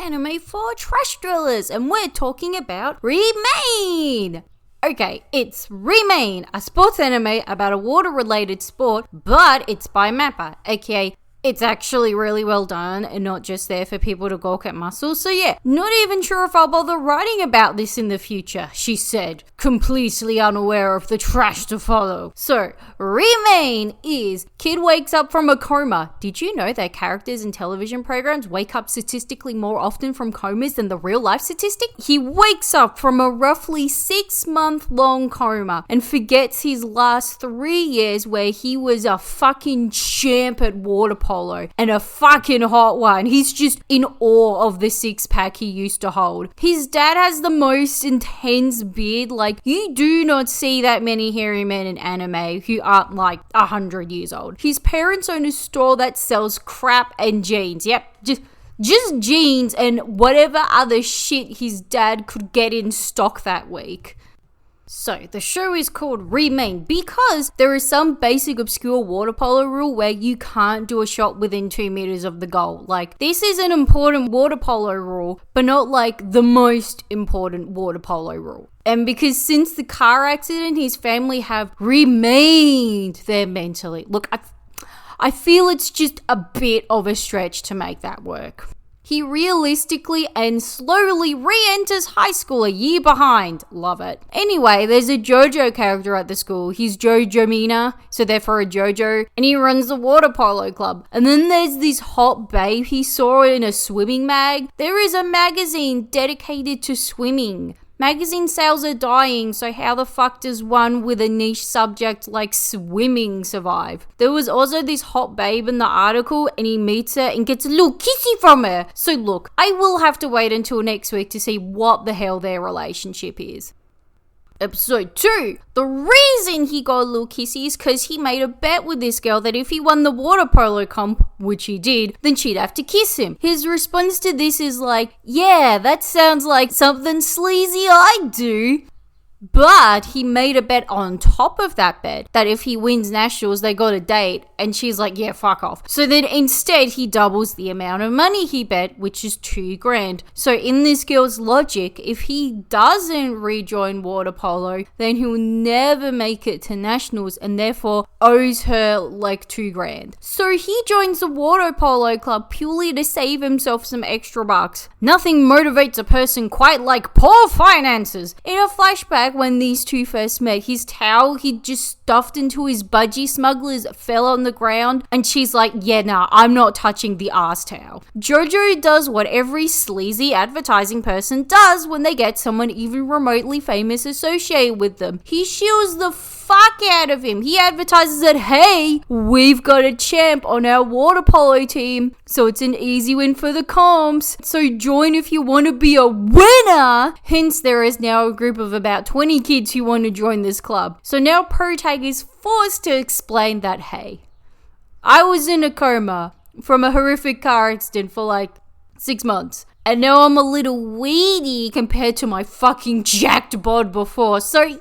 anime for Trashdwellers, and we're talking about Remain! Okay, it's Remain, a sports anime about a water-related sport, but it's by Mappa, aka it's actually really well done and not just there for people to gawk at muscles. So yeah, not even sure if I'll bother writing about this in the future, she said, completely unaware of the trash to follow. So, Remain is kid wakes up from a coma. Did you know that characters in television programs wake up statistically more often from comas than the real life statistic? He wakes up from a roughly 6-month-long coma and forgets his last 3 years where he was a fucking champ at water polo. And a fucking hot one. He's just in awe of the 6-pack he used to hold. His dad has the most intense beard. Like, you do not see that many hairy men in anime who aren't like 100 years old. His parents own a store that sells crap and jeans. Yep, just jeans and whatever other shit his dad could get in stock that week. So, the show is called Remain because there is some basic obscure water polo rule where you can't do a shot within 2 meters of the goal. Like, this is an important water polo rule, but not like the most important water polo rule. And because since the car accident, his family have remained there mentally. Look, I feel it's just a bit of a stretch to make that work. He realistically and slowly re-enters high school a year behind. Love it. Anyway, there's a JoJo character at the school. He's Jojo Mina, so therefore a JoJo, and he runs the water polo club. And then there's this hot babe he saw in a swimming mag. There is a magazine dedicated to swimming. Magazine sales are dying, so how the fuck does one with a niche subject like swimming survive? There was also this hot babe in the article, and he meets her and gets a little kissy from her. So look, I will have to wait until next week to see what the hell their relationship is. Episode 2. The reason he got a little kissy is because he made a bet with this girl that if he won the water polo comp, which he did, then she'd have to kiss him. His response to this is like, yeah, that sounds like something sleazy I'd do. But he made a bet on top of that bet that if he wins nationals, they got a date. And she's like, yeah, fuck off. So then instead, he doubles the amount of money he bet, which is $2,000. So in this girl's logic, if he doesn't rejoin water polo, then he'll never make it to nationals and therefore owes her like $2,000. So he joins the water polo club purely to save himself some extra bucks. Nothing motivates a person quite like poor finances. In a flashback, when these two first met, his towel he'd just stuffed into his budgie smugglers fell on the ground, and she's like, yeah, nah, I'm not touching the ass towel. Jojo does what every sleazy advertising person does when they get someone even remotely famous associated with them. He shields the fuck out of him. He advertises that, hey, we've got a champ on our water polo team, so it's an easy win for the comps. So join if you want to be a winner. Hence, there is now a group of about 20 kids who want to join this club. So now Protag is forced to explain that, hey, I was in a coma from a horrific car accident for like 6 months. And now I'm a little weedy compared to my fucking jacked bod before. So yeah,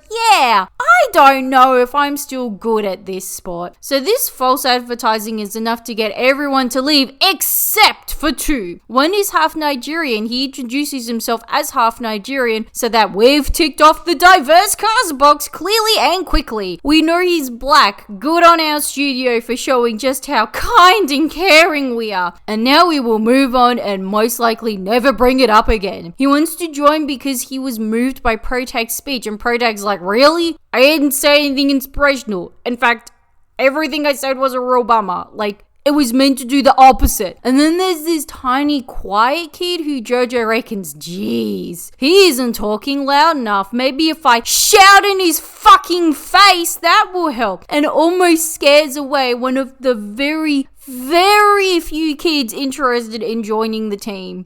I don't know if I'm still good at this sport. So this false advertising is enough to get everyone to leave except for 2. One is half Nigerian. He introduces himself as half Nigerian so that we've ticked off the diverse cast box clearly and quickly. We know he's black. Good on our studio for showing just how kind and caring we are. And now we will move on and most likely never bring it up again. He wants to join because he was moved by Protag's speech, and Protag's like, really? I didn't say anything inspirational. In fact, everything I said was a real bummer. Like, it was meant to do the opposite. And then there's this tiny quiet kid who Jojo reckons, geez, he isn't talking loud enough. Maybe if I shout in his fucking face, that will help. And almost scares away one of the very, very few kids interested in joining the team.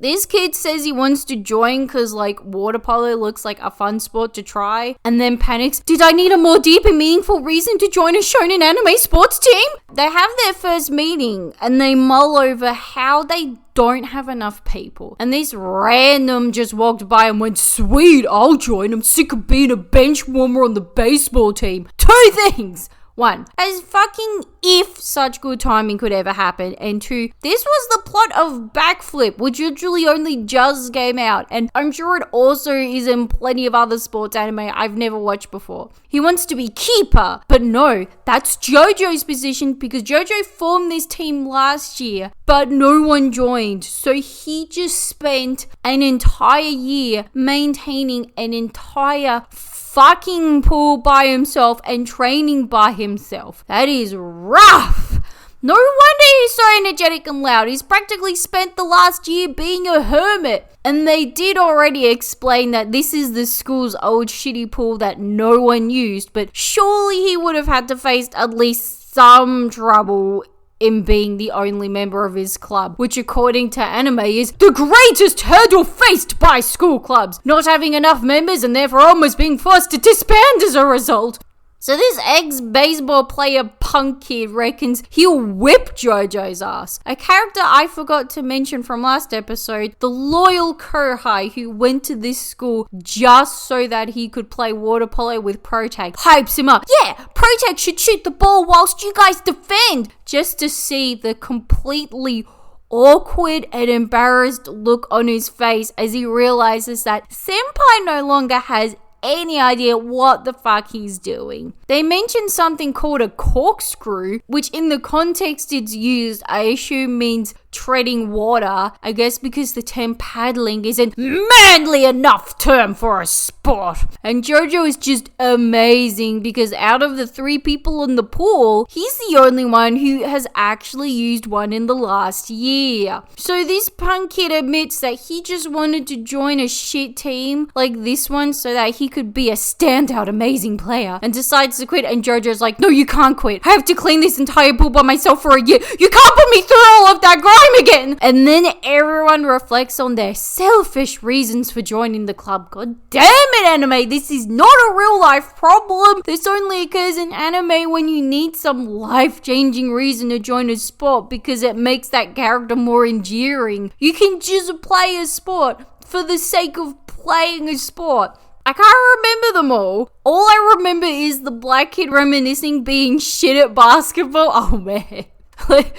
This kid says he wants to join because, like, water polo looks like a fun sport to try, and then panics, did I need a more deep and meaningful reason to join a shonen anime sports team? They have their first meeting, and they mull over how they don't have enough people. And this random just walked by and went, sweet, I'll join. I'm sick of being a bench warmer on the baseball team. 2 things. 1, as fucking if such good timing could ever happen, and 2, this was the plot of Backflip, which literally only just came out, and I'm sure it also is in plenty of other sports anime I've never watched before. He wants to be keeper, but no, that's JoJo's position because JoJo formed this team last year, but no one joined, so he just spent an entire year maintaining an entire fucking pool by himself and training by himself. That is rough. No wonder he's so energetic and loud. He's practically spent the last year being a hermit. And they did already explain that this is the school's old shitty pool that no one used, but surely he would have had to face at least some trouble in being the only member of his club, which according to anime is the greatest hurdle faced by school clubs, not having enough members and therefore almost being forced to disband as a result. So this ex-baseball player punk kid reckons he'll whip JoJo's ass. A character I forgot to mention from last episode, the loyal Kohai who went to this school just so that he could play water polo with Protag, hypes him up. Yeah, Protag should shoot the ball whilst you guys defend. Just to see the completely awkward and embarrassed look on his face as he realizes that Senpai no longer has any idea what the fuck he's doing. They mentioned something called a corkscrew, which in the context it's used, I assume means treading water, I guess because the term paddling isn't manly enough term for a sport. And JoJo is just amazing because out of the 3 people in the pool, he's the only one who has actually used one in the last year. So this punk kid admits that he just wanted to join a shit team like this one so that he could be a standout amazing player and decides to quit, and JoJo's like, no, you can't quit. I have to clean this entire pool by myself for a year. You can't put me through all of that grime again. And then everyone reflects on their selfish reasons for joining the club. God damn it, anime. This is not a real life problem. This only occurs in anime when you need some life-changing reason to join a sport because it makes that character more endearing. You can just play a sport for the sake of playing a sport. I can't remember them all. All I remember is the black kid reminiscing being shit at basketball. Oh man.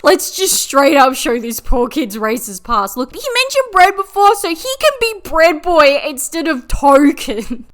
Let's just straight up show this poor kid's racist past. Look, he mentioned bread before, so he can be bread boy instead of token.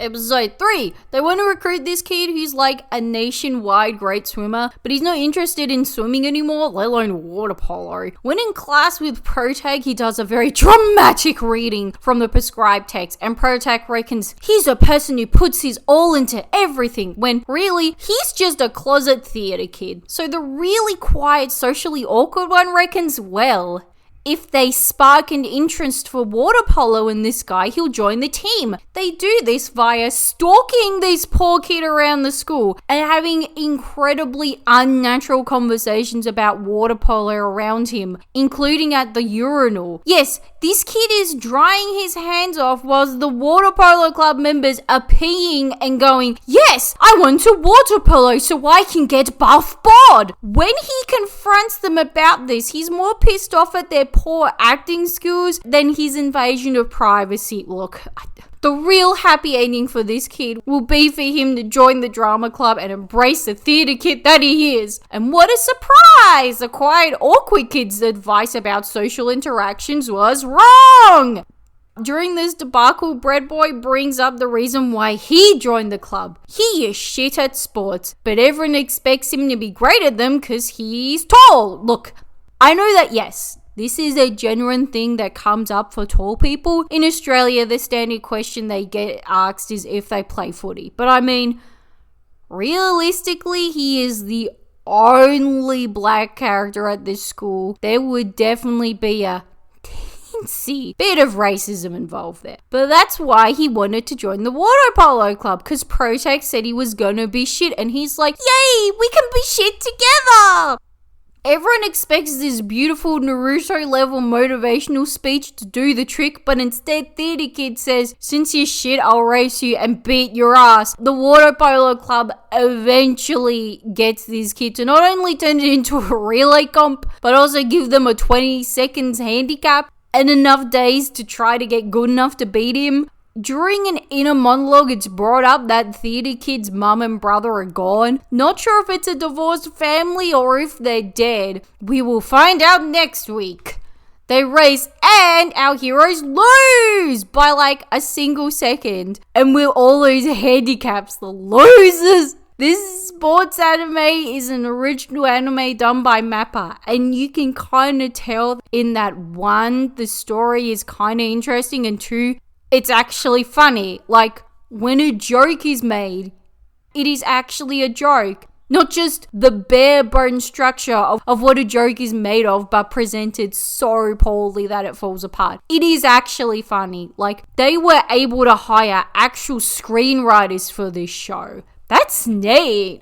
Episode 3. They want to recruit this kid who's like a nationwide great swimmer, but he's not interested in swimming anymore, let alone water polo. When in class with Protag, he does a very dramatic reading from the prescribed text, and Protag reckons he's a person who puts his all into everything, when really, he's just a closet theater kid. So the really quiet, socially awkward one reckons, well, if they spark an interest for water polo in this guy, he'll join the team. They do this via stalking this poor kid around the school and having incredibly unnatural conversations about water polo around him, including at the urinal. Yes, this kid is drying his hands off whilst the water polo club members are peeing and going, yes, I want to water polo so I can get buff bod. When he confronts them about this, he's more pissed off at their poor acting skills than his invasion of privacy. Look, the real happy ending for this kid will be for him to join the drama club and embrace the theater kid that he is. And what a surprise! The quiet, awkward kid's advice about social interactions was wrong! During this debacle, Bread Boy brings up the reason why he joined the club. He is shit at sports, but everyone expects him to be great at them because he's tall. Look, I know that yes, this is a genuine thing that comes up for tall people. In Australia, the standard question they get asked is if they play footy. But I mean, realistically, he is the only black character at this school. There would definitely be a teensy bit of racism involved there. But that's why he wanted to join the water polo club, because Protag said he was gonna be shit, and he's like, yay, we can be shit together! Everyone expects this beautiful Naruto-level motivational speech to do the trick, but instead Theater Kid says, since you're shit, I'll race you and beat your ass. The water polo club eventually gets this kid to not only turn it into a relay comp, but also give them a 20 seconds handicap and enough days to try to get good enough to beat him. During an inner monologue, it's brought up that theatre kid's mum and brother are gone. Not sure if it's a divorced family or if they're dead. We will find out next week. They race and our heroes lose by like a single second. And we'll all lose handicaps, the losers. This sports anime is an original anime done by Mappa, and you can kind of tell in that one, the story is kind of interesting, and two, it's actually funny. Like, when a joke is made, it is actually a joke. Not just the bare bone structure of what a joke is made of, but presented so poorly that it falls apart. It is actually funny. Like, they were able to hire actual screenwriters for this show. That's neat.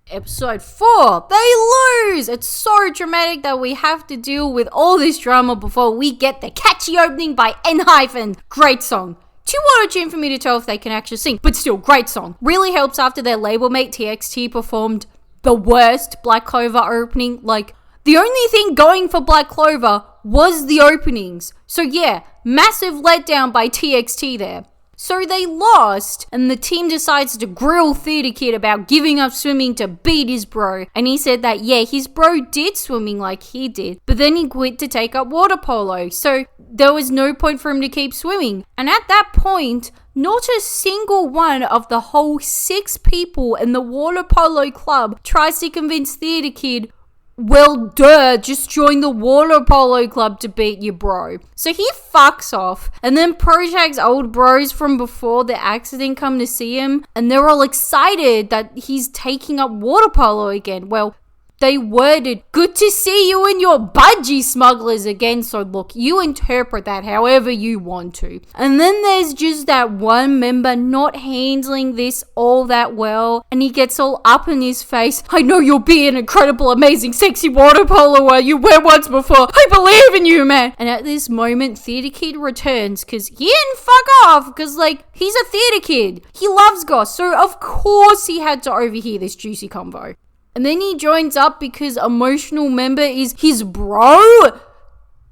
Episode 4, they lose! It's so dramatic that we have to deal with all this drama before we get the catchy opening by N-Hyphen. Great song. Too auto-tune for me to tell if they can actually sing, but still, great song. Really helps after their label mate TXT performed the worst Black Clover opening. Like, the only thing going for Black Clover was the openings. So yeah, massive letdown by TXT there. So they lost, and the team decides to grill Theatre Kid about giving up swimming to beat his bro. And he said that, yeah, his bro did swimming like he did, but then he quit to take up water polo. So there was no point for him to keep swimming. And at that point, not a single one of the whole 6 people in the water polo club tries to convince Theatre Kid, well, duh, just join the water polo club to beat your bro. So he fucks off, and then Projak's old bros from before the accident come to see him, and they're all excited that he's taking up water polo again. Well, they worded, good to see you and your budgie smugglers again. So look, you interpret that however you want to. And then there's just that one member not handling this all that well. And he gets all up in his face. I know you'll be an incredible, amazing, sexy water poloer you were once before. I believe in you, man. And at this moment, Theatre Kid returns because he didn't fuck off. Because, like, he's a theatre kid. He loves Goss. So, of course, he had to overhear this juicy convo. And then he joins up because emotional member is his bro.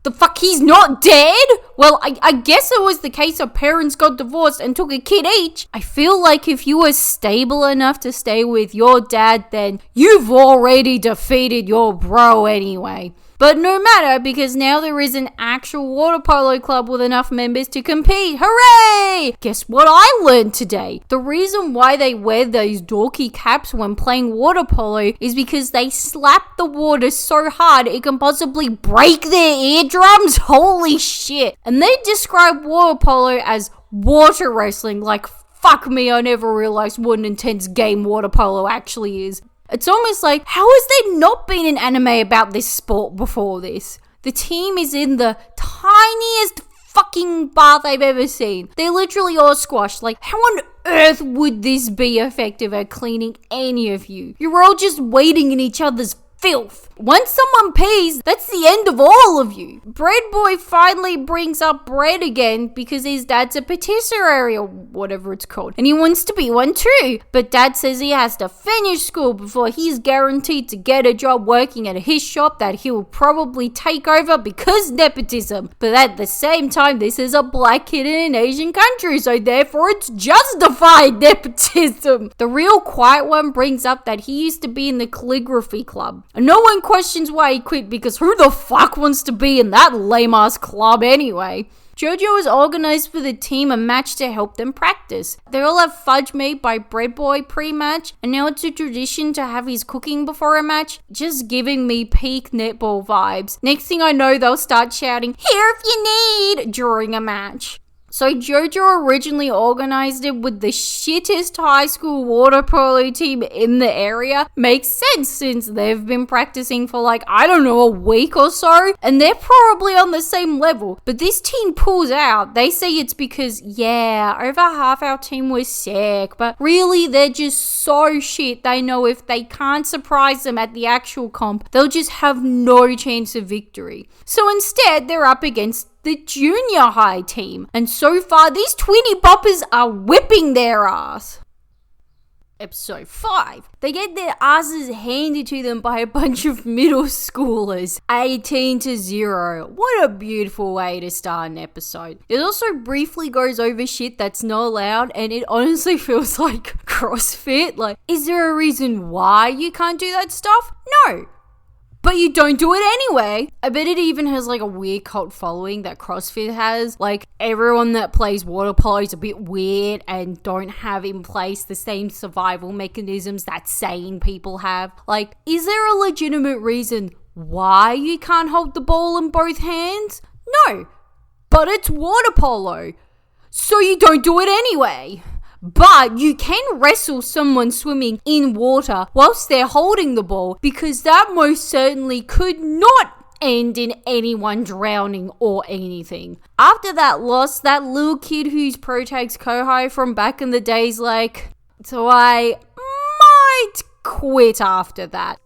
The fuck, he's not dead? Well, I guess it was the case of parents got divorced and took a kid each. I feel like if you were stable enough to stay with your dad, then you've already defeated your bro anyway. But no matter, because now there is an actual water polo club with enough members to compete. Hooray! Guess what I learned today? The reason why they wear those dorky caps when playing water polo is because they slap the water so hard it can possibly break their eardrums. Holy shit. And they describe water polo as water wrestling. Like, fuck me, I never realized what an intense game water polo actually is. It's almost like, how has there not been an anime about this sport before this? The team is in the tiniest fucking bath I've ever seen. They're literally all squashed. Like, how on earth would this be effective at cleaning any of you? You're all just wading in each other's filth. Once someone pees, that's the end of all of you. Bread Boy finally brings up bread again because his dad's a patisserie or whatever it's called, and he wants to be one too. But dad says he has to finish school before he's guaranteed to get a job working at his shop that he'll probably take over because nepotism. But at the same time, this is a black kid in an Asian country, so therefore it's justified nepotism. The real quiet one brings up that he used to be in the calligraphy club. And no one questions why he quit because who the fuck wants to be in that lame-ass club anyway? Jojo has organised for the team a match to help them practice. They all have fudge made by Bread Boy pre-match, and now it's a tradition to have his cooking before a match, just giving me peak netball vibes. Next thing I know, they'll start shouting, "Here if you need," during a match. So Jojo originally organised it with the shittest high school water polo team in the area. Makes sense since they've been practicing for like, I don't know, a week or so. And they're probably on the same level. But this team pulls out. They say it's because, yeah, over half our team was sick. But really, they're just so shit. They know if they can't surprise them at the actual comp, they'll just have no chance of victory. So instead, they're up against the junior high team. And so far, these Tweety Boppers are whipping their ass. Episode 5. They get their asses handed to them by a bunch of middle schoolers, 18-0. What a beautiful way to start an episode. It also briefly goes over shit that's not allowed, and it honestly feels like CrossFit. Like, is there a reason why you can't do that stuff? No. But you don't do it anyway. I bet it even has like a weird cult following that CrossFit has. Like, everyone that plays water polo is a bit weird and don't have in place the same survival mechanisms that sane people have. Like, is there a legitimate reason why you can't hold the ball in both hands? No. But it's water polo. So you don't do it anyway. But you can wrestle someone swimming in water whilst they're holding the ball, because that most certainly could not end in anyone drowning or anything. After that loss, that little kid who's Protag's Kohai from back in the days like, so I might quit after that.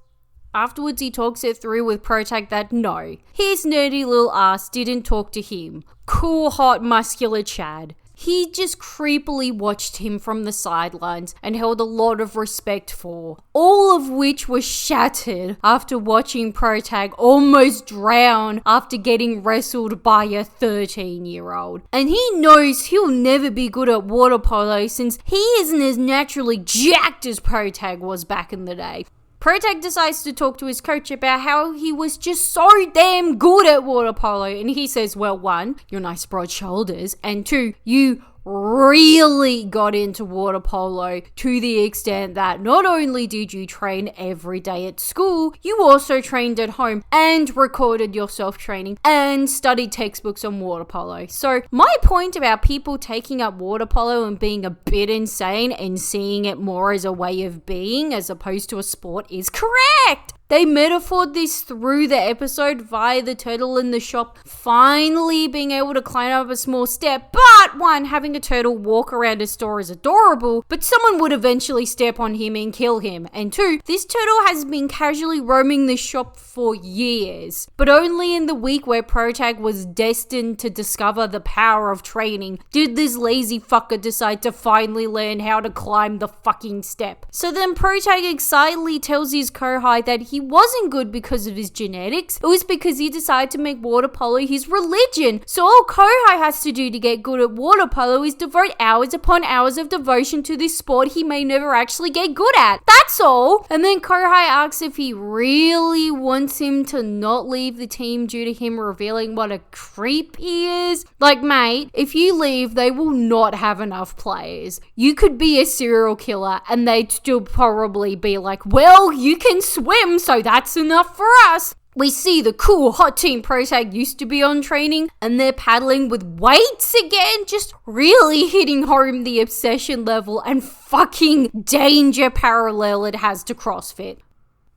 Afterwards, he talks it through with Protag that no, his nerdy little ass didn't talk to him. Cool, hot, muscular Chad. He just creepily watched him from the sidelines and held a lot of respect for, all of which was shattered after watching Protag almost drown after getting wrestled by a 13-year-old. And he knows he'll never be good at water polo since he isn't as naturally jacked as Protag was back in the day. Protag decides to talk to his coach about how he was just so damn good at water polo, and he says, well, 1, your nice broad shoulders, and 2, you really got into water polo to the extent that not only did you train every day at school, you also trained at home and recorded yourself training and studied textbooks on water polo. So my point about people taking up water polo and being a bit insane and seeing it more as a way of being as opposed to a sport is correct. They metaphored this through the episode via the turtle in the shop finally being able to climb up a small step, but 1, having a turtle walk around a store is adorable, but someone would eventually step on him and kill him, and 2, this turtle has been casually roaming the shop for years, but only in the week where Protag was destined to discover the power of training did this lazy fucker decide to finally learn how to climb the fucking step. So then Protag excitedly tells his Kohai that he wasn't good because of his genetics, it was because he decided to make water polo his religion. So all Kohai has to do to get good at water polo is devote hours upon hours of devotion to this sport he may never actually get good at. That's all. And then Kohai asks if he really wants him to not leave the team due to him revealing what a creep he is. Like, mate, if you leave, they will not have enough players. You could be a serial killer and they'd still probably be like, well, you can swim, so that's enough for us. We see the cool hot team Protag used to be on training and they're paddling with weights again, just really hitting home the obsession level and fucking danger parallel it has to CrossFit.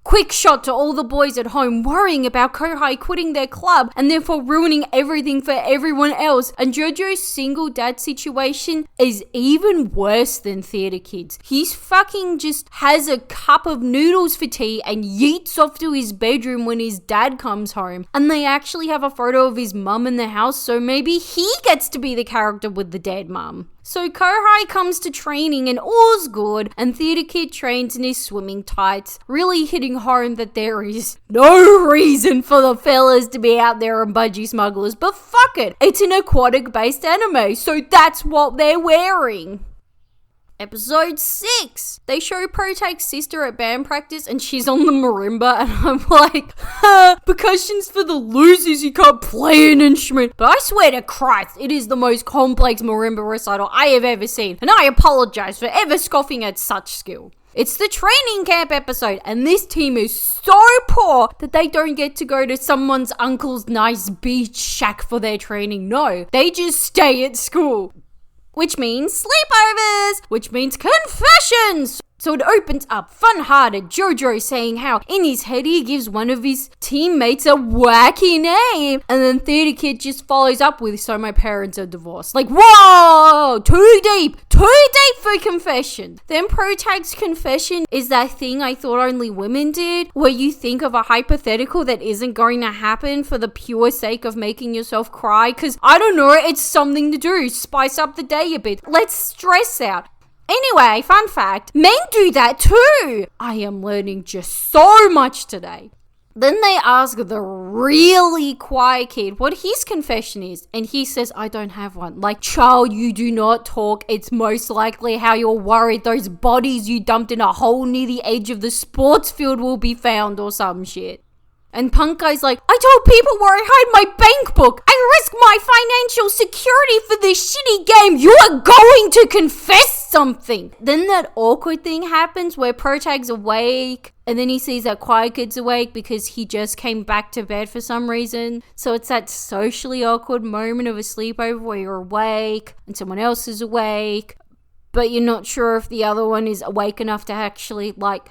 Quick shot to all the boys at home worrying about Kohai quitting their club and therefore ruining everything for everyone else. And Jojo's single dad situation is even worse than Theatre Kids. He's fucking just has a cup of noodles for tea and yeets off to his bedroom when his dad comes home. And they actually have a photo of his mum in the house, so maybe he gets to be the character with the dead mum. So Kohai comes to training and all's good, and Theatre Kid trains in his swimming tights, really hitting home that there is no reason for the fellas to be out there on budgie smugglers, but fuck it, it's an aquatic based anime, so that's what they're wearing. Episode 6. They show Protag's sister at band practice and she's on the marimba and I'm like, percussion's for the losers, you can't play an instrument. But I swear to Christ, it is the most complex marimba recital I have ever seen, and I apologize for ever scoffing at such skill. It's the training camp episode, and this team is so poor that they don't get to go to someone's uncle's nice beach shack for their training. No, they just stay at school. Which means sleepovers, which means confessions. So it opens up fun-hearted Jojo saying how in his head he gives one of his teammates a wacky name, and then Theatre Kid just follows up with, so my parents are divorced. Like, whoa, too deep for confession. Then Protag's confession is that thing I thought only women did, where you think of a hypothetical that isn't going to happen for the pure sake of making yourself cry, because, I don't know, it's something to do, spice up the day a bit, let's stress out. Anyway, fun fact, men do that too. I am learning just so much today. Then they ask the really quiet kid what his confession is. And he says, I don't have one. Like, child, you do not talk. It's most likely how you're worried those bodies you dumped in a hole near the edge of the sports field will be found or some shit. And Punk Guy's like, I told people where I hide my bank book. I risk my financial security for this shitty game. You are going to confess something. Then that awkward thing happens where Protag's awake and then he sees that Quiet Kid's awake because he just came back to bed for some reason. So it's that socially awkward moment of a sleepover where you're awake and someone else is awake, but you're not sure if the other one is awake enough to actually, like,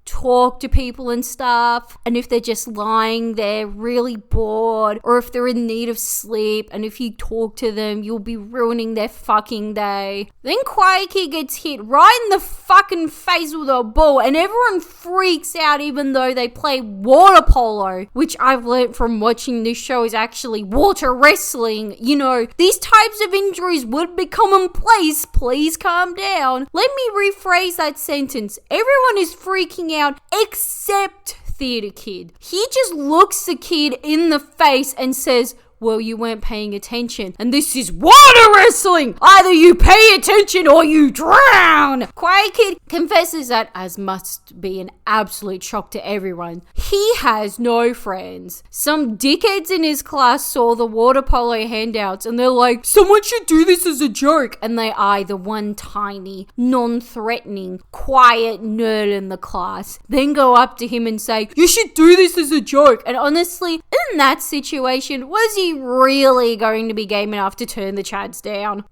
talk to people and stuff, and if they're just lying there really bored, or if they're in need of sleep, and if you talk to them you'll be ruining their fucking day. Then Quiet Kid gets hit right in the fucking face with a ball and everyone freaks out even though they play water polo, which I've learnt from watching this show is actually water wrestling. You know, these types of injuries would be commonplace. Please calm down. Let me rephrase that sentence. Everyone is freaking out except Theater Kid. He just looks the kid in the face and says, well, you weren't paying attention, and this is water wrestling! Either you pay attention or you drown! Quiet Kid confesses that, as must be an absolute shock to everyone, he has no friends. Some dickheads in his class saw the water polo handouts and they're like, someone should do this as a joke, and they eye the one tiny, non-threatening, quiet nerd in the class, then go up to him and say, you should do this as a joke. And honestly, in that situation, was he really going to be game enough to turn the Chads down?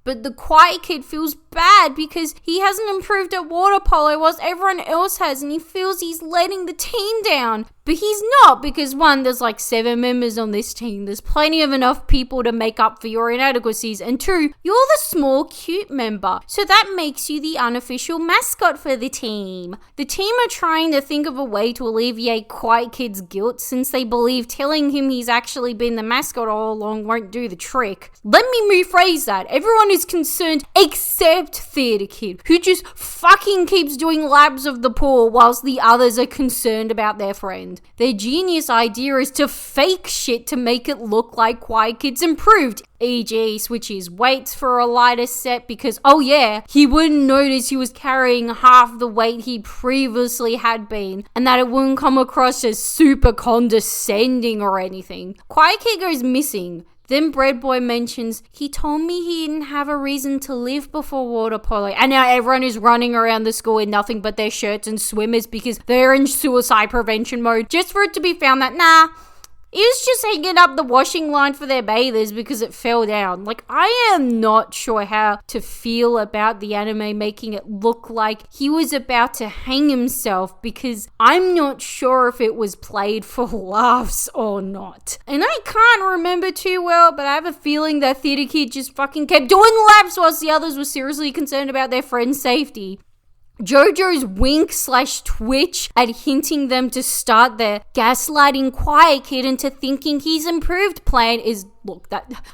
But the Quiet Kid feels bad because he hasn't improved at water polo whilst everyone else has, and he feels he's letting the team down. But he's not, because one, there's like 7 members on this team. There's plenty of enough people to make up for your inadequacies. And 2, you're the small, cute member. So that makes you the unofficial mascot for the team. The team are trying to think of a way to alleviate Quiet Kid's guilt since they believe telling him he's actually been the mascot all along won't do the trick. Let me rephrase that. Everyone is concerned except Theater Kid, who just fucking keeps doing laps of the pool whilst the others are concerned about their friend. Their genius idea is to fake shit to make it look like Quiet Kid's improved, e.g. switch his weights for a lighter set because, oh yeah, he wouldn't notice he was carrying half the weight he previously had been, and that it wouldn't come across as super condescending or anything. Quiet Kid goes missing. Then Bread Boy mentions, he told me he didn't have a reason to live before water polo. And now everyone is running around the school in nothing but their shirts and swimmers because they're in suicide prevention mode. Just for it to be found that, nah, he was just hanging up the washing line for their bathers because it fell down. Like, I am not sure how to feel about the anime making it look like he was about to hang himself, because I'm not sure if it was played for laughs or not. And I can't remember too well, but I have a feeling that Theater Kid just fucking kept doing laps whilst the others were seriously concerned about their friend's safety. JoJo's wink/twitch at hinting them to start their gaslighting Quiet Kid into thinking he's improved plan is, look,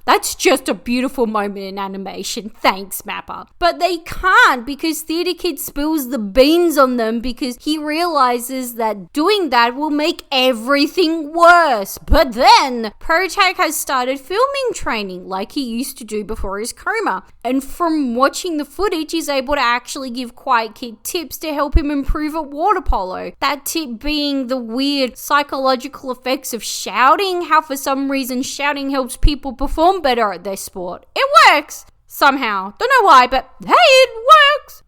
that's just a beautiful moment in animation. Thanks, Mappa. But they can't, because Theater Kid spills the beans on them because he realizes that doing that will make everything worse. But then Protag has started filming training like he used to do before his coma. And from watching the footage, he's able to actually give Quiet Kid tips to help him improve at water polo. That tip being the weird psychological effects of shouting, how for some reason shouting helps people perform better at their sport. It works somehow. Don't know why, but hey, it works.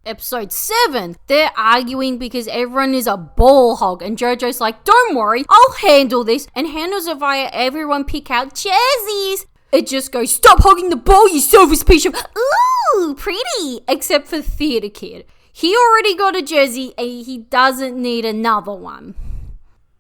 Episode 7, they're arguing because everyone is a ball hog, and JoJo's like, don't worry, I'll handle this, and handles it via everyone pick out jerseys. It just goes, stop hogging the ball, you selfish piece of... Ooh, pretty. Except for Theater Kid. He already got a jersey and he doesn't need another one.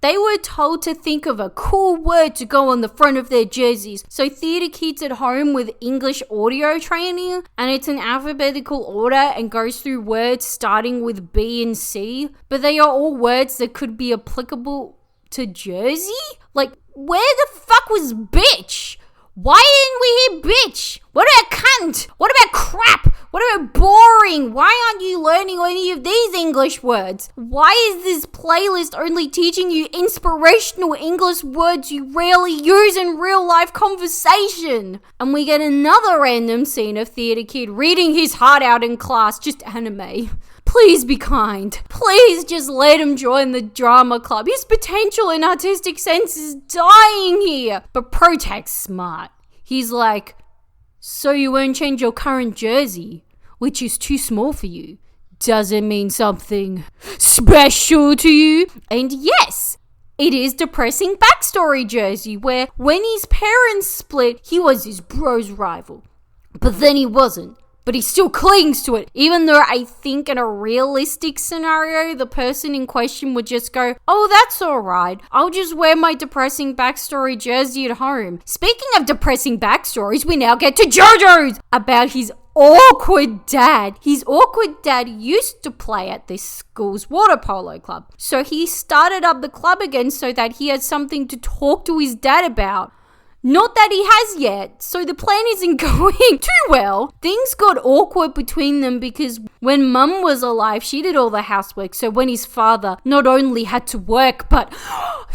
They were told to think of a cool word to go on the front of their jerseys. So Theater Kid's at home with English audio training, and it's in alphabetical order and goes through words starting with B and C. But they are all words that could be applicable to jersey? Like, where the fuck was bitch? Why didn't we hear bitch? What about cunt? What about crap? What about boring? Why aren't you learning any of these English words? Why is this playlist only teaching you inspirational English words you rarely use in real life conversation? And we get another random scene of theatre kid reading his heart out in class, just anime. Please be kind. Please just let him join the drama club. His potential in artistic sense is dying here. But Protag's smart. He's like, so you won't change your current jersey, which is too small for you. Does it mean something special to you? And yes, it is depressing backstory jersey where when his parents split, he was his bro's rival. But then he wasn't. But he still clings to it, even though I think in a realistic scenario, the person in question would just go, oh, that's alright, I'll just wear my depressing backstory jersey at home. Speaking of depressing backstories, we now get to JoJo's about his awkward dad. His awkward dad used to play at this school's water polo club. So he started up the club again so that he had something to talk to his dad about. Not that he has yet, so the plan isn't going too well. Things got awkward between them because when Mum was alive, she did all the housework. So when his father not only had to work, but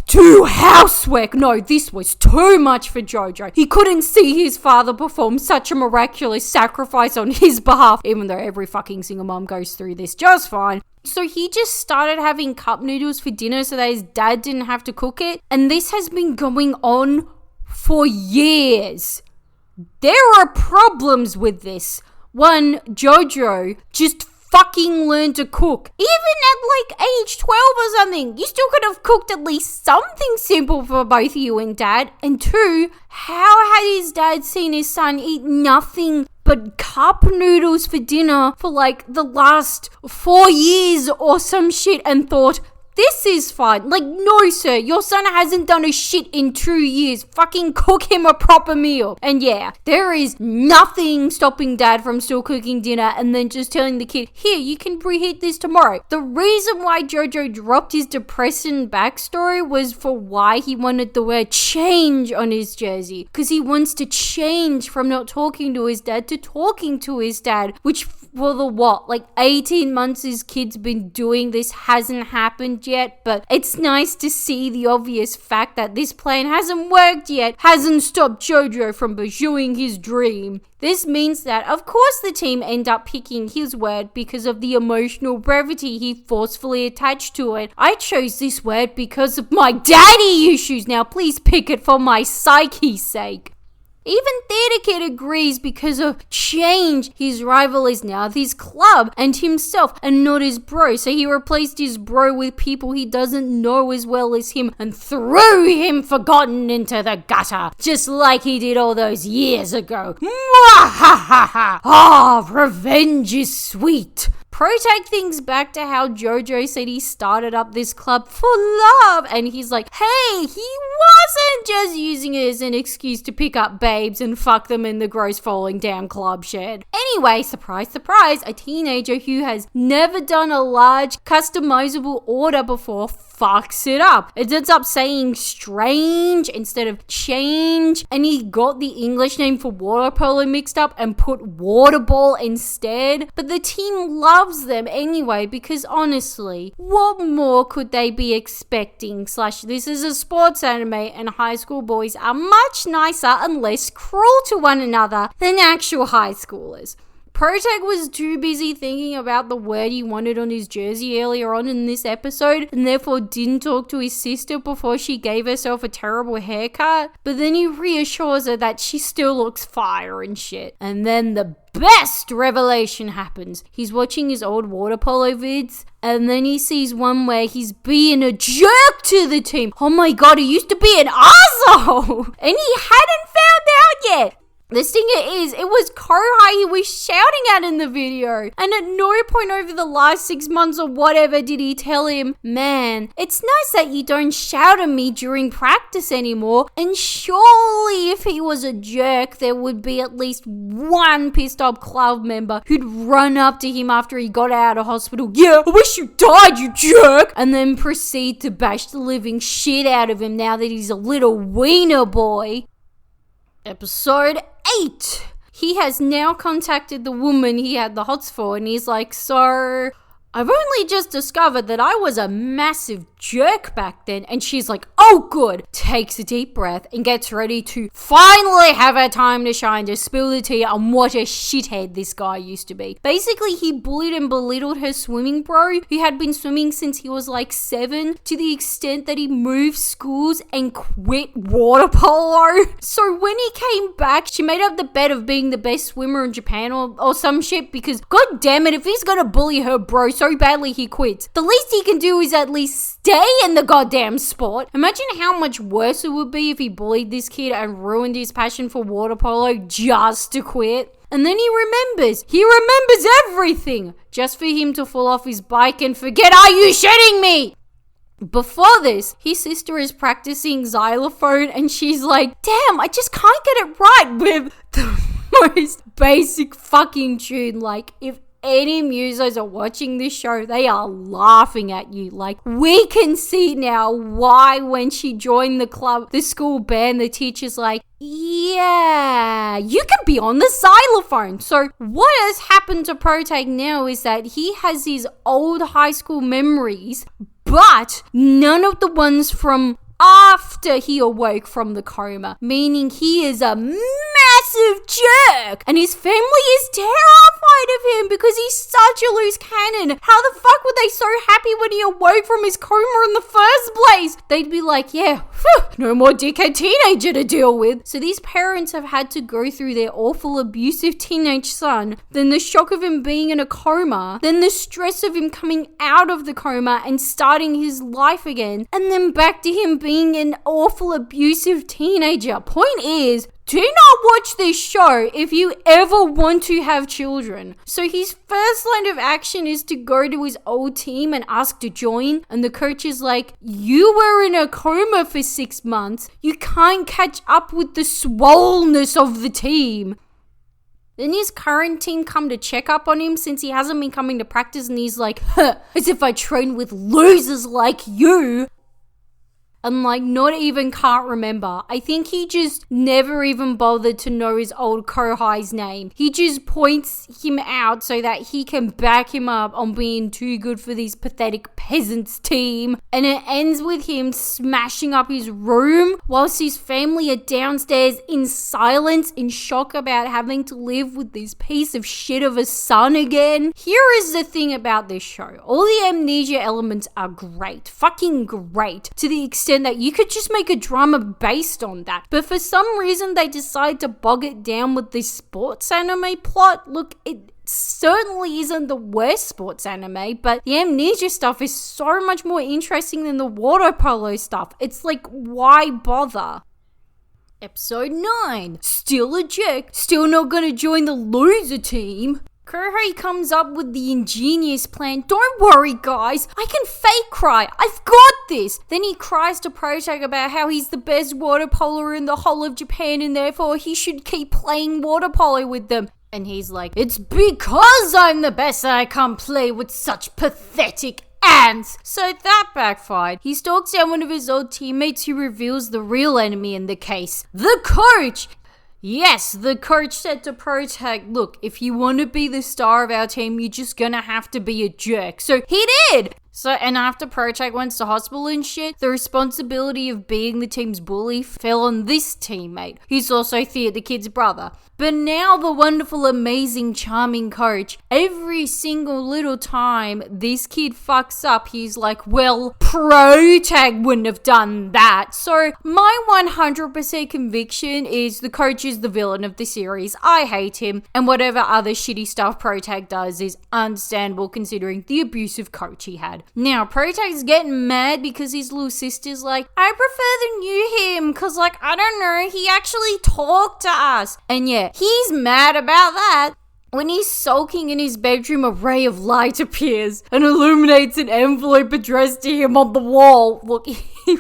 do housework. No, this was too much for Jojo. He couldn't see his father perform such a miraculous sacrifice on his behalf, even though every fucking single mom goes through this just fine. So he just started having cup noodles for dinner so that his dad didn't have to cook it. And this has been going on for years. There are problems with this. One, Jojo just fucking learned to cook. Even at like age 12 or something, you still could have cooked at least something simple for both of you and dad. And two, how had his dad seen his son eat nothing but cup noodles for dinner for like the last 4 years or some shit and thought, this is fine. Like, no, sir, your son hasn't done a shit in 2 years. Fucking cook him a proper meal. And yeah, there is nothing stopping dad from still cooking dinner and then just telling the kid, here, you can preheat this tomorrow. The reason why Jojo dropped his depressing backstory was for why he wanted the word change on his jersey. Because he wants to change from not talking to his dad to talking to his dad, which for the what, like 18 months his kid's been doing this, hasn't happened yet. But it's nice to see the obvious fact that this plan hasn't worked yet, hasn't stopped Jojo from pursuing his dream. This means that, of course, the team end up picking his word because of the emotional brevity he forcefully attached to it. I chose this word because of my daddy issues. Now please pick it for my psyche's sake. Even Theatre Kid agrees because of change. His rival is now his club and himself and not his bro. So he replaced his bro with people he doesn't know as well as him and threw him forgotten into the gutter. Just like he did all those years ago. Mwahaha! Ah, revenge is sweet. Protag thinks back to how Jojo said he started up this club for love, and he's like, hey, he wasn't just using it as an excuse to pick up babes and fuck them in the gross falling down club shed. Anyway, surprise, surprise, a teenager who has never done a large customizable order before fucks it up. It ends up saying strange instead of change, and he got the English name for water polo mixed up and put water ball instead. But the team loves them anyway because honestly, what more could they be expecting? This is a sports anime and high school boys are much nicer and less cruel to one another than actual high schoolers. Protag was too busy thinking about the word he wanted on his jersey earlier on in this episode and therefore didn't talk to his sister before she gave herself a terrible haircut. But then he reassures her that she still looks fire and shit. And then the best revelation happens. He's watching his old water polo vids and then he sees one where he's being a jerk to the team. Oh my god, he used to be an arsehole! And he hadn't found out yet. The stinger is, it was Kohai he was shouting at in the video. And at no point over the last 6 months or whatever did he tell him, man, it's nice that you don't shout at me during practice anymore. And surely if he was a jerk, there would be at least one pissed off club member who'd run up to him after he got out of hospital. Yeah, I wish you died, you jerk! And then proceed to bash the living shit out of him now that he's a little wiener boy. Episode 8. he has now contacted the woman he had the hots for, and he's like, so I've only just discovered that I was a massive jerk back then. And she's like, oh good, takes a deep breath and gets ready to finally have her time to shine, to spill the tea on what a shithead this guy used to be. Basically, he bullied and belittled her swimming bro, who had been swimming since he was like 7, to the extent that he moved schools and quit water polo. So when he came back, she made up the bet of being the best swimmer in Japan or some shit, because god damn it, if he's gonna bully her bro so badly he quits, the least he can do is at least stay in the goddamn sport. Imagine how much worse it would be if he bullied this kid and ruined his passion for water polo just to quit. And then he remembers everything, just for him to fall off his bike and forget, are you shitting me? Before this, his sister is practicing xylophone and she's like, damn, I just can't get it right with the most basic fucking tune. Like, if any musos are watching this show, they are laughing at you. Like, we can see now why when she joined the club, the school band, the teacher's like, yeah, you can be on the xylophone. So what has happened to Protag now is that he has his old high school memories, but none of the ones from after he awoke from the coma, meaning he is a massive jerk and his family is terrified of him because he's such a loose cannon. How the fuck were they so happy when he awoke from his coma in the first place? They'd be like, yeah, no more dickhead teenager to deal with. So these parents have had to go through their awful abusive teenage son, then the shock of him being in a coma, then the stress of him coming out of the coma and starting his life again, and then back to him being an awful abusive teenager. Point is, do not watch this show if you ever want to have children. So his first line of action is to go to his old team and ask to join. And the coach is like, you were in a coma for 6 months. You can't catch up with the swollenness of the team. Then his current team come to check up on him since he hasn't been coming to practice. And he's like, as if I train with losers like you. And like, not even can't remember. I think he just never even bothered to know his old Kohai's name. He just points him out so that he can back him up on being too good for this pathetic peasants team. And it ends with him smashing up his room whilst his family are downstairs in silence, in shock about having to live with this piece of shit of a son again. Here is the thing about this show. All the amnesia elements are great. Fucking great. To the extent that you could just make a drama based on that. But for some reason, they decide to bog it down with this sports anime plot. Look, it certainly isn't the worst sports anime, but the amnesia stuff is so much more interesting than the water polo stuff. It's like, why bother? Episode 9. Still a jerk. Still not gonna join the loser team. Kohai comes up with the ingenious plan. Don't worry, guys. I can fake cry. I've got this. Then he cries to Protag about how he's the best water poloer in the whole of Japan and therefore he should keep playing water polo with them. And he's like, it's because I'm the best that I can't play with such pathetic ants. So that backfired. He stalks down one of his old teammates who reveals the real enemy in the case. The coach! Yes, the coach said to Protag, look, if you want to be the star of our team, you're just gonna have to be a jerk. So he did! So, and after Protag went to hospital and shit, the responsibility of being the team's bully fell on this teammate, who's also Thea, the kid's brother. But now the wonderful, amazing, charming coach, every single little time this kid fucks up, he's like, well, Protag wouldn't have done that. So my 100% conviction is the coach is the villain of the series. I hate him, and whatever other shitty stuff Protag does is understandable considering the abusive coach he had. Now, Protag's getting mad because his little sister's like, I prefer the new him, cause like, I don't know, he actually talked to us. And yeah, he's mad about that. When he's sulking in his bedroom, a ray of light appears and illuminates an envelope addressed to him on the wall. Look, he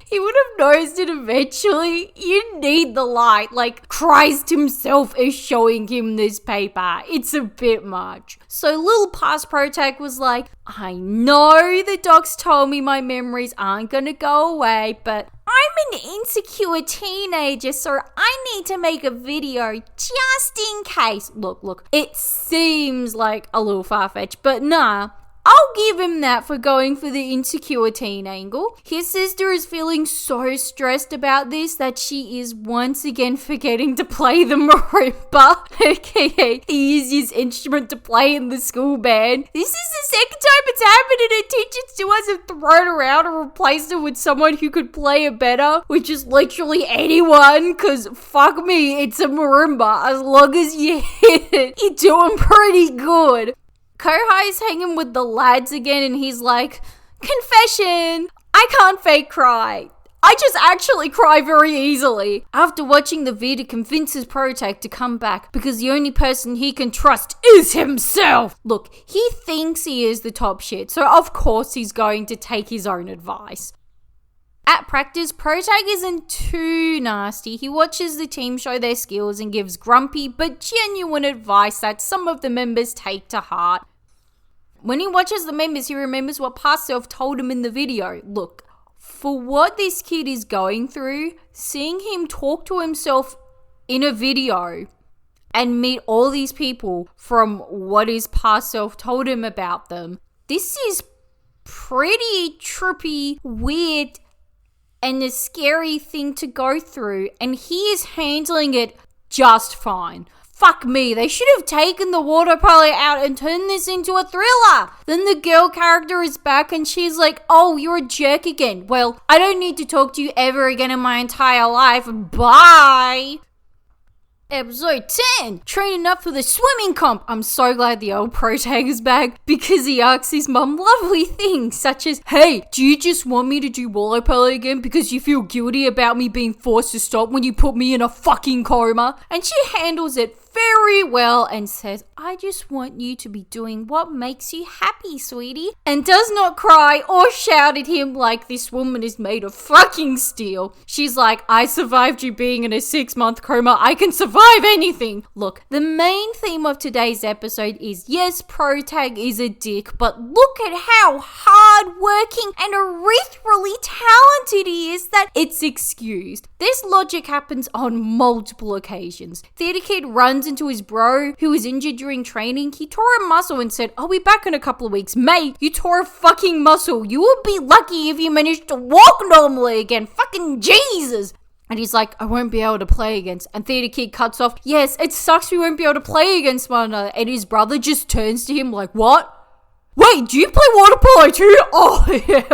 He would have noticed it eventually. You need the light. Like, Christ himself is showing him this paper. It's a bit much. So little past Protag was like, I know the docs told me my memories aren't gonna go away, but I'm an insecure teenager, so I need to make a video just in case. Look, it seems like a little far-fetched, but nah. I'll give him that for going for the insecure teen angle. His sister is feeling so stressed about this that she is once again forgetting to play the marimba, aka he used his instrument to play in the school band. This is the second time it's happened and her teachers still hasn't thrown her out or replaced her with someone who could play it better, which is literally anyone, cause fuck me, it's a marimba. As long as you hit it, you're doing pretty good. Kohai's hanging with the lads again and he's like, confession, I can't fake cry. I just actually cry very easily. After watching the video convinces Protag to come back because the only person he can trust is himself. Look, he thinks he is the top shit, so of course he's going to take his own advice. At practice, Protag isn't too nasty. He watches the team show their skills and gives grumpy but genuine advice that some of the members take to heart. When he watches the members, he remembers what past self told him in the video. Look, for what this kid is going through, seeing him talk to himself in a video and meet all these people from what his past self told him about them, this is pretty trippy, weird, and a scary thing to go through, and he is handling it just fine. Fuck me, they should have taken the water polo out and turned this into a thriller. Then the girl character is back and she's like, oh, you're a jerk again. Well, I don't need to talk to you ever again in my entire life. Bye. Episode 10, training up for the swimming comp. I'm so glad the old Protag is back because he asks his mum lovely things such as, hey, do you just want me to do water polo again because you feel guilty about me being forced to stop when you put me in a fucking coma? And she handles it very well and says, I just want you to be doing what makes you happy, sweetie. And does not cry or shout at him like this woman is made of fucking steel. She's like, I survived you being in a 6-month coma. I can survive anything. Look, the main theme of today's episode is, yes, Protag is a dick, but look at how hard-working and erythrally talented he is that it's excused. This logic happens on multiple occasions. Theatre Kid runs into his bro who was injured during training. He tore a muscle and said, I'll be back in a couple of weeks. Mate, you tore a fucking muscle. You will be lucky if you manage to walk normally again. Fucking Jesus. And he's like, I won't be able to play against. And Theatre Kid cuts off, yes, it sucks we won't be able to play against one another. And his brother just turns to him like, what? Wait, do you play water polo too? Oh, yeah,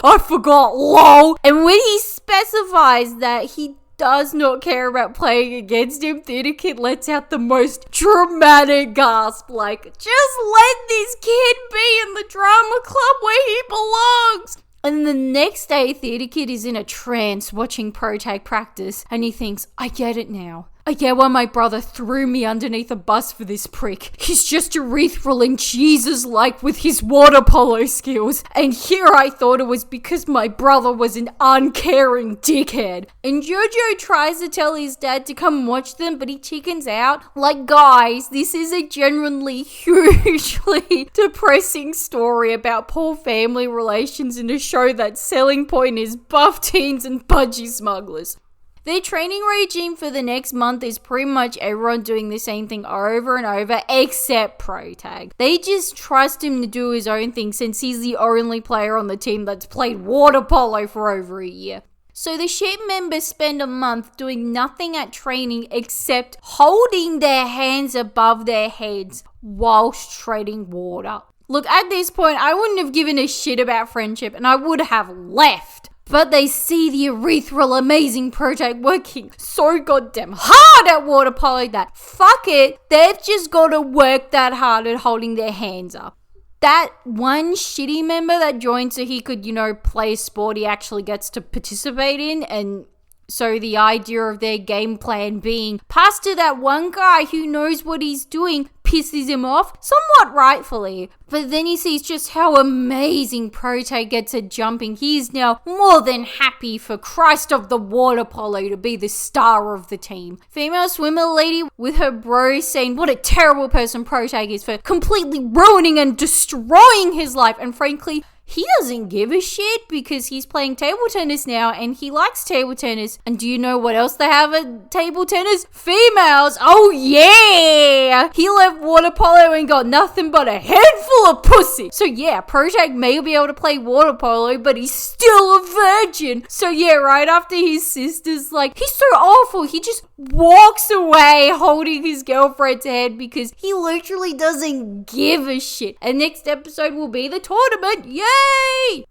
I forgot, lol. And when he specifies that he does not care about playing against him, Theatre Kid lets out the most dramatic gasp, like, just let this kid be in the drama club where he belongs. And the next day, Theatre Kid is in a trance watching Protag practice, and he thinks, I get it now. I get why my brother threw me underneath a bus for this prick. He's just erythral and Jesus-like with his water polo skills. And here I thought it was because my brother was an uncaring dickhead. And Jojo tries to tell his dad to come watch them, but he chickens out. Like, guys, this is a genuinely hugely depressing story about poor family relations in a show that's selling point is buff teens and budgie smugglers. Their training regime for the next month is pretty much everyone doing the same thing over and over except Protag. They just trust him to do his own thing since he's the only player on the team that's played water polo for over a year. So the ship members spend a month doing nothing at training except holding their hands above their heads whilst treading water. Look, at this point, I wouldn't have given a shit about friendship and I would have left. But they see the erythral amazing Protag working so goddamn hard at water polo that fuck it, they've just got to work that hard at holding their hands up. That one shitty member that joined so he could, play a sport he actually gets to participate in, and so the idea of their game plan being pass to that one guy who knows what he's doing, pisses him off, somewhat rightfully. But then he sees just how amazing Protag gets at jumping. He's now more than happy for Christ of the water polo to be the star of the team. Female swimmer lady with her bros saying what a terrible person Protag is for completely ruining and destroying his life. And frankly, he doesn't give a shit because he's playing table tennis now and he likes table tennis. And do you know what else they have at table tennis? Females. Oh yeah! He left water polo and got nothing but a handful of pussy. So yeah, Protag may be able to play water polo, but he's still a virgin. So yeah, right after his sister's like, he's so awful. He just walks away holding his girlfriend's head because he literally doesn't give a shit. And next episode will be the tournament. Yay!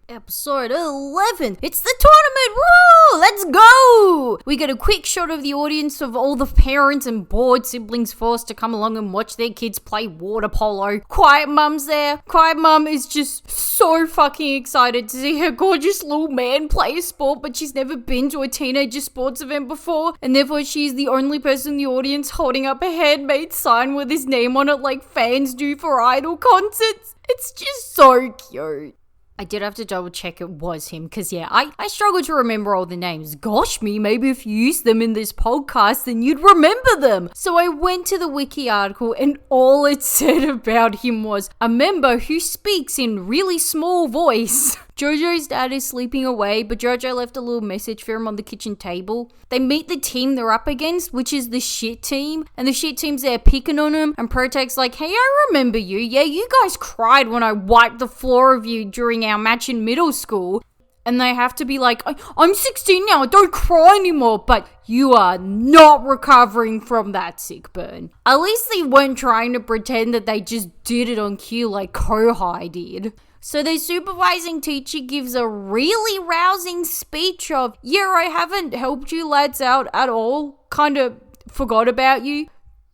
Episode 11. It's the tournament! Woo! Let's go! We get a quick shot of the audience of all the parents and bored siblings forced to come along and watch their kids play water polo. Quiet Mum's there. Quiet Mum is just so fucking excited to see her gorgeous little man play a sport, but she's never been to a teenager sports event before, and therefore she's the only person in the audience holding up a handmade sign with his name on it like fans do for idol concerts. It's just so cute. I did have to double check it was him because yeah, I struggled to remember all the names. Gosh me, maybe if you used them in this podcast then you'd remember them. So I went to the wiki article and all it said about him was a member who speaks in really small voice. Jojo's dad is sleeping away, but Jojo left a little message for him on the kitchen table. They meet the team they're up against, which is the shit team, and the shit team's there picking on him, and Protag's like, hey, I remember you. Yeah, you guys cried when I wiped the floor of you during our match in middle school. And they have to be like, I'm 16 now, I don't cry anymore, but you are not recovering from that sick burn. At least they weren't trying to pretend that they just did it on cue like Kohai did. So the supervising teacher gives a really rousing speech of, yeah, I haven't helped you lads out at all. Kind of forgot about you.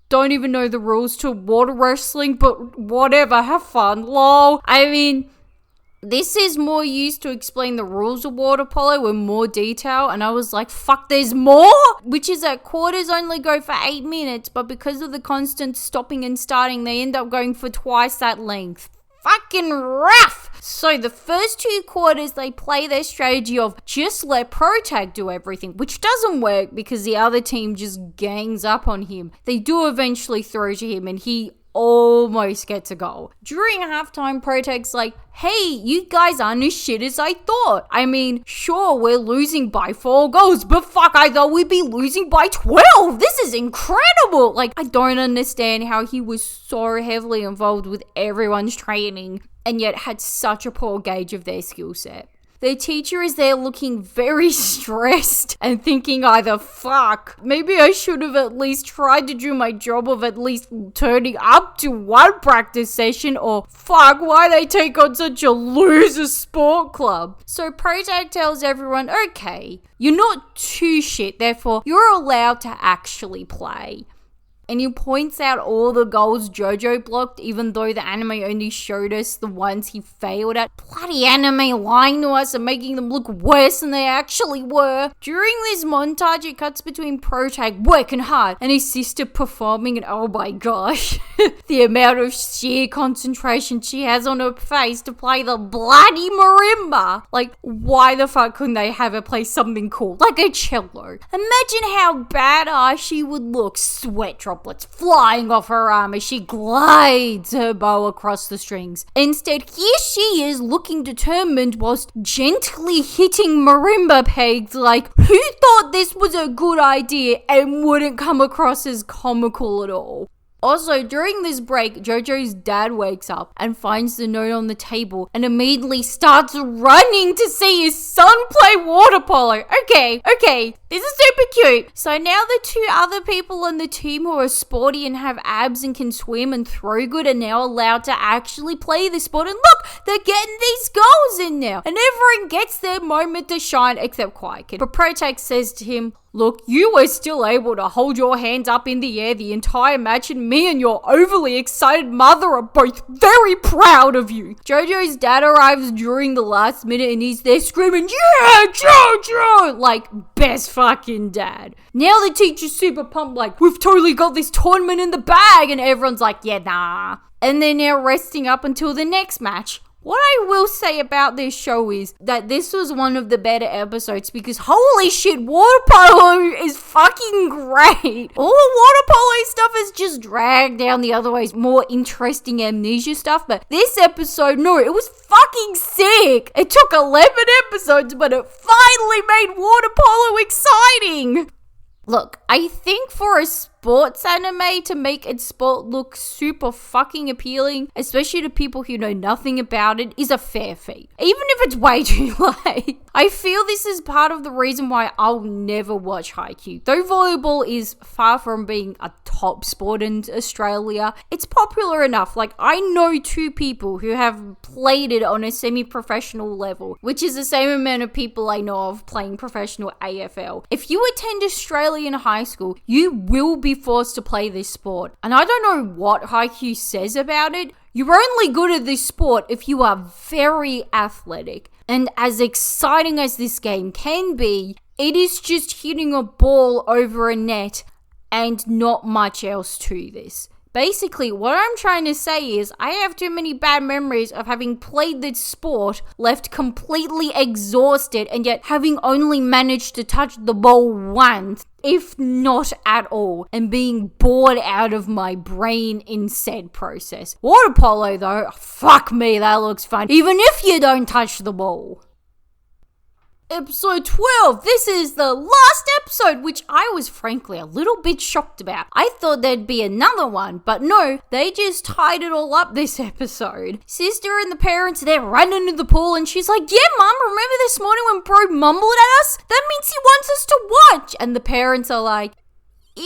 Don't even know the rules to water wrestling, but whatever, have fun, lol. I mean, this is more used to explain the rules of water polo in more detail, and I was like, fuck, there's more? Which is that quarters only go for 8 minutes, but because of the constant stopping and starting, they end up going for twice that length. Fucking rough! So the first 2 quarters, they play their strategy of just let Protag do everything, which doesn't work because the other team just gangs up on him. They do eventually throw to him and he almost gets a goal. During halftime, Protag's like, hey, you guys aren't as shit as I thought. I mean, sure, we're losing by 4 goals, but fuck, I thought we'd be losing by 12. This is incredible. Like, I don't understand how he was so heavily involved with everyone's training and yet had such a poor gauge of their skill set. Their teacher is there looking very stressed and thinking either, fuck, maybe I should have at least tried to do my job of at least turning up to one practice session, or fuck, why they take on such a loser sport club. So Protag tells everyone, okay, you're not too shit, therefore you're allowed to actually play. And he points out all the goals Jojo blocked, even though the anime only showed us the ones he failed at. Bloody anime lying to us and making them look worse than they actually were. During this montage, it cuts between Protag working hard and his sister performing, and oh my gosh, the amount of sheer concentration she has on her face to play the bloody marimba. Like, why the fuck couldn't they have her play something cool, like a cello? Imagine how badass she would look, sweat droplets flying off her arm as she glides her bow across the strings. Instead, here she is looking determined whilst gently hitting marimba pegs like, who thought this was a good idea and wouldn't come across as comical at all? Also, during this break, Jojo's dad wakes up and finds the note on the table and immediately starts running to see his son play water polo. Okay, this is super cute. So now the 2 other people on the team who are sporty and have abs and can swim and throw good are now allowed to actually play the sport. And look, they're getting these goals in now. And everyone gets their moment to shine except Quiet Kid. But Protag says to him, Look, you were still able to hold your hands up in the air the entire match, and me and your overly excited mother are both very proud of you. Jojo's dad arrives during the last minute and he's there screaming, yeah, Jojo! Like, best fucking dad. Now the teacher's super pumped, like, we've totally got this tournament in the bag, and everyone's like, yeah, nah. And they're now resting up until the next match. What I will say about this show is that this was one of the better episodes because holy shit, water polo is fucking great. All the water polo stuff is just dragged down the other ways, more interesting amnesia stuff. But this episode, no, it was fucking sick. It took 11 episodes, but it finally made water polo exciting. Look, I think for a sports anime to make its sport look super fucking appealing, especially to people who know nothing about it, is a fair feat. Even if it's way too late. I feel this is part of the reason why I'll never watch Haikyuu. Though volleyball is far from being a top sport in Australia, it's popular enough. Like, I know 2 people who have played it on a semi-professional level, which is the same amount of people I know of playing professional AFL. If you attend Australian high school, you will be forced to play this sport. And I don't know what Haikyuu says about it. You're only good at this sport if you are very athletic. And as exciting as this game can be, it is just hitting a ball over a net and not much else to this. Basically, what I'm trying to say is I have too many bad memories of having played this sport, left completely exhausted, and yet having only managed to touch the ball once, if not at all, and being bored out of my brain in said process. Water polo though, fuck me, that looks fun, even if you don't touch the ball. Episode 12. This is the last episode, which I was frankly a little bit shocked about. I thought there'd be another one, but no, they just tied it all up this episode. Sister and the parents, they're running into the pool and she's like, yeah, Mum, remember this morning when Bro mumbled at us? That means he wants us to watch. And the parents are like, yeah,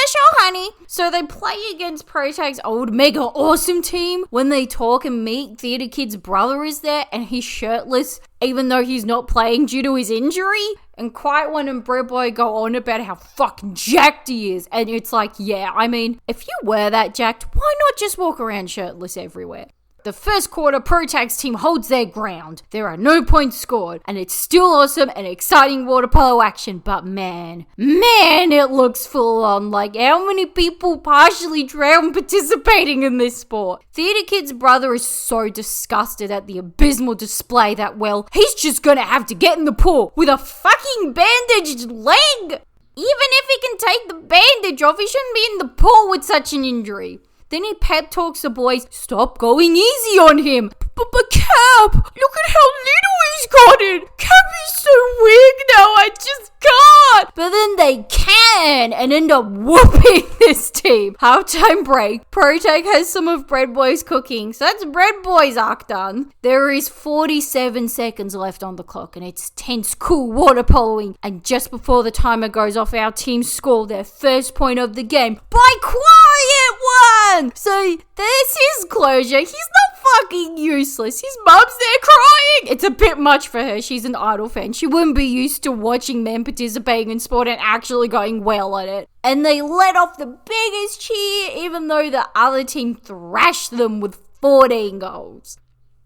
sure, honey. So they play against Protag's old mega awesome team. When they talk and meet, Theatre Kid's brother is there and he's shirtless, even though he's not playing due to his injury. And Quiet One and Bread Boy go on about how fucking jacked he is. And it's like, yeah, I mean, if you were that jacked, why not just walk around shirtless everywhere? The first quarter, Protag's team holds their ground. There are no points scored, and it's still awesome and exciting water polo action, but man, it looks full on. Like, how many people partially drown participating in this sport? Theatre Kid's brother is so disgusted at the abysmal display that, well, he's just gonna have to get in the pool with a fucking bandaged leg. Even if he can take the bandage off, he shouldn't be in the pool with such an injury. Then he pep talks the boys, stop going easy on him. But Cap, look at how little he's gotten. Cap is so weak now, I just can't. But then they can and end up whooping this team. Halftime break. Protag has some of Bread Boy's cooking. So that's Bread Boy's arc done. There is 47 seconds left on the clock and it's tense, cool water poloing. And just before the timer goes off, our team score their first point of the game by Quiet One. So there's his closure. He's not fucking useless. His mum's there crying. It's a bit much for her. She's an Idol fan. She wouldn't be used to watching men participating in sport and actually going well at it. And they let off the biggest cheer, even though the other team thrashed them with 14 goals.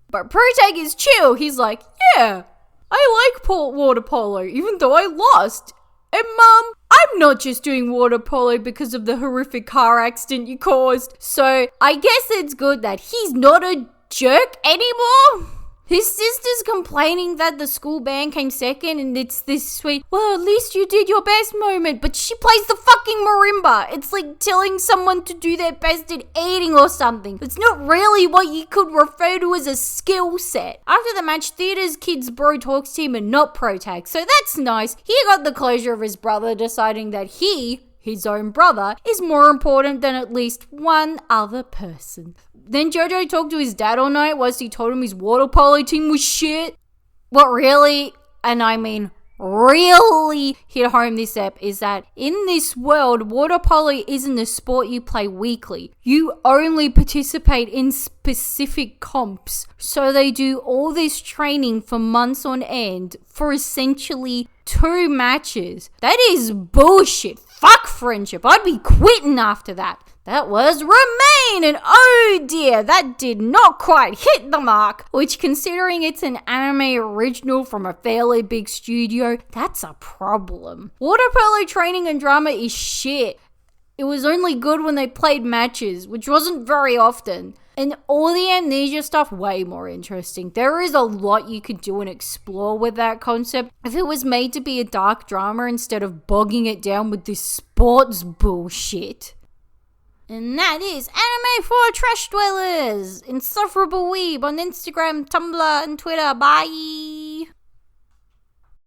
But Protag is chill. He's like, yeah, I like water polo, even though I lost. And Mum, I'm not just doing water polo because of the horrific car accident you caused. So I guess it's good that he's not a jerk anymore. His sister's complaining that the school band came second and it's this sweet, well, at least you did your best moment, but she plays the fucking marimba. It's like telling someone to do their best at eating or something. It's not really what you could refer to as a skill set. After the match, Theatre's Kids Bro talks to him and not Protag, so that's nice. He got the closure of his brother deciding that his own brother, is more important than at least one other person. Then Jojo talked to his dad all night whilst he told him his water polo team was shit. What really, and I mean really hit home this ep is that in this world, water polo isn't a sport you play weekly. You only participate in specific comps. So they do all this training for months on end for essentially 2 matches. That is bullshit. Fuck friendship. I'd be quitting after that. That was Remain, and oh dear, that did not quite hit the mark, which considering it's an anime original from a fairly big studio, that's a problem. Water polo training and drama is shit. It was only good when they played matches, which wasn't very often. And all the amnesia stuff, way more interesting. There is a lot you could do and explore with that concept if it was made to be a dark drama instead of bogging it down with this sports bullshit. And that is Anime for Trashdwellers! Insufferable Weeb on Instagram, Tumblr, and Twitter. Bye!